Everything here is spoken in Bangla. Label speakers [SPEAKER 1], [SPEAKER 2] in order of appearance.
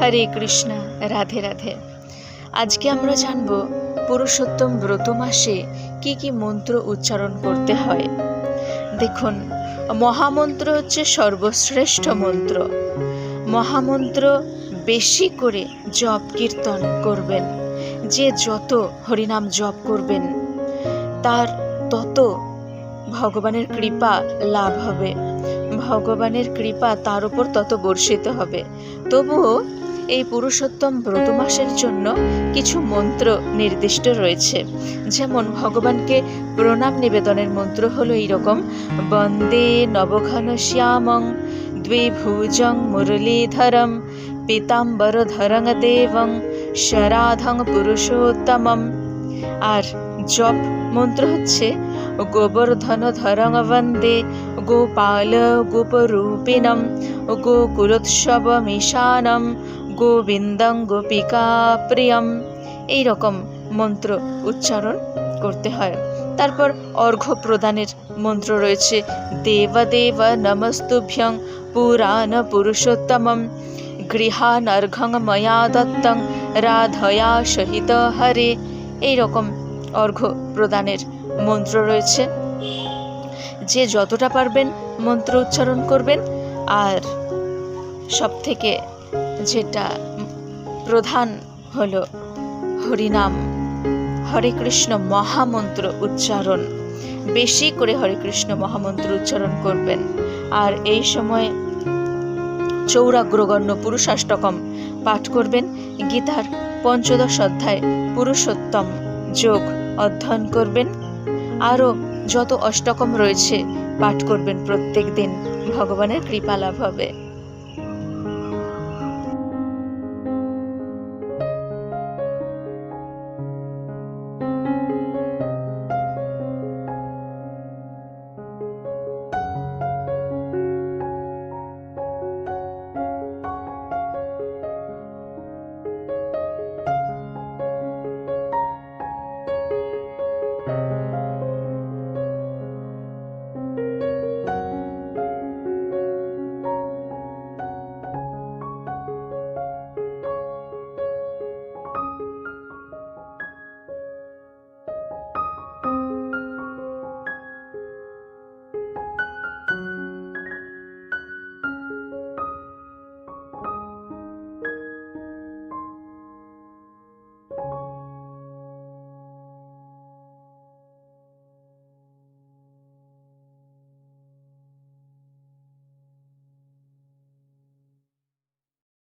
[SPEAKER 1] হরে কৃষ্ণ, রাধে রাধে। আজকে আমরা জানব পুরুষোত্তম ব্রত মাসে কি কি মন্ত্র উচ্চারণ করতে হয়। দেখুন, মহামন্ত্র হচ্ছে সর্বশ্রেষ্ঠ মন্ত্র। মহামন্ত্র বেশি করে জপ কীর্তন করবেন। যে যত হরিনাম জপ করবেন তার তত ভগবানের কৃপা লাভ হবে, ভগবানের কৃপা তার উপর তত বর্ষিত হবে। তবুও এই পুরুষোত্তম ব্রত মাসের জন্য কিছু মন্ত্র নির্দিষ্ট রয়েছে। যেমন ভগবানকে প্রণাম নিবেদনের মন্ত্র হলো এইরকম: বন্দে নবঘন শ্যামং দ্বিভুজং মুরলীধরম পীতাম্বরধরং দেবং শরাধং পুরুষোত্তমম। আর জপ মন্ত্র হচ্ছে গোবর্ধন ধরং বন্দে গোপাল গোপরূপিণম গোকুলোৎসব মিশানম গোবিন্দং গোপিকা প্রিয়ম। এইরকম মন্ত্র উচ্চারণ করতে হয়। তারপর অর্ঘ্য প্রদানের মন্ত্র রয়েছে: দেবদেব নমস্তুভ্যং পুরাণ পুরুষোত্তমম গৃহানর্ঘং ময়া দত্তং রাধয়া সহিত হরে। এইরকম অর্ঘ্য প্রদানের মন্ত্র রয়েছে। যে যতটা পারবেন মন্ত্র উচ্চারণ করবেন। আর সব থেকে যেটা প্রধান হলো হরিনাম, হরে কৃষ্ণ মহামন্ত্র উচ্চারণ। বেশি করে হরে কৃষ্ণ মহামন্ত্র উচ্চারণ করবেন। আর এই সময় চৌরাগ্রগণ্য পুরুষাষ্টকম পাঠ করবেন। গীতার ৫ম অধ্যায় পুরুষোত্তম যোগ অধ্যয়ন করবেন। আরও যত অষ্টকম রয়েছে পাঠ করবেন প্রত্যেক দিন। ভগবানের কৃপা লাভ হবে।